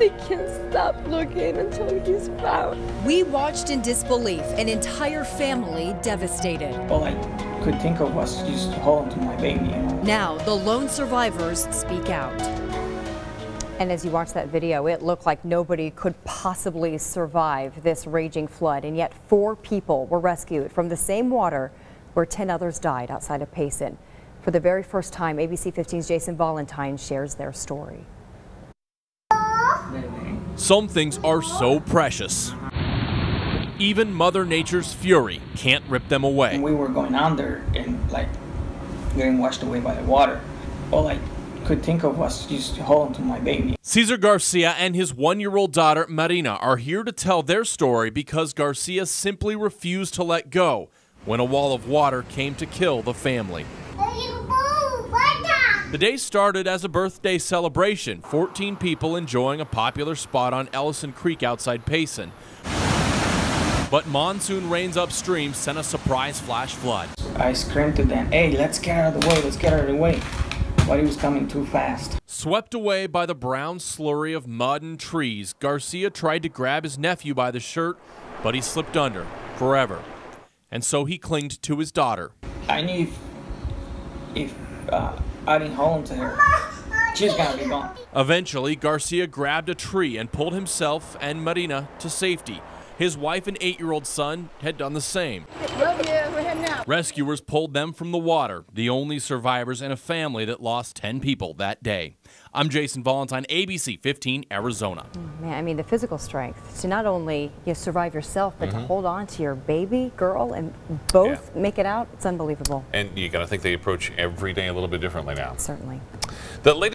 They can't stop looking until he's found. We watched in disbelief, an entire family devastated. All I could think of was just hold on to my baby. Now the lone survivors speak out. And as you watch that video, it looked like nobody could possibly survive this raging flood, and yet 4 people were rescued from the same water where 10 others died outside of Payson. For the very first time, ABC 15's Jason Valentine shares their story. Some things are so precious. Even Mother Nature's fury can't rip them away. We were going under and like getting washed away by the water. All I could think of was just hold on to my baby. Cesar Garcia and his 1-year-old daughter Marina are here to tell their story because Garcia simply refused to let go when a wall of water came to kill the family. The day started as a birthday celebration, 14 people enjoying a popular spot on Ellison Creek outside Payson. But monsoon rains upstream sent a surprise flash flood. I screamed to them, hey, let's get out of the way, let's get out of the way. But he was coming too fast. Swept away by the brown slurry of mud and trees, Garcia tried to grab his nephew by the shirt, but he slipped under forever. And so he clinged to his daughter. I knew if I didn't hold on to her, she's gonna be gone. Eventually, Garcia grabbed a tree and pulled himself and Marina to safety. His wife and 8-year-old son had done the same. Love you. We're heading out. Rescuers pulled them from the water, the only survivors in a family that lost 10 people that day. I'm Jason Valentine, ABC 15, Arizona. Man, I mean, the physical strength to not only survive yourself, but to hold on to your baby girl and both make it out, it's unbelievable. And you got to think they approach every day a little bit differently now. Certainly. The latest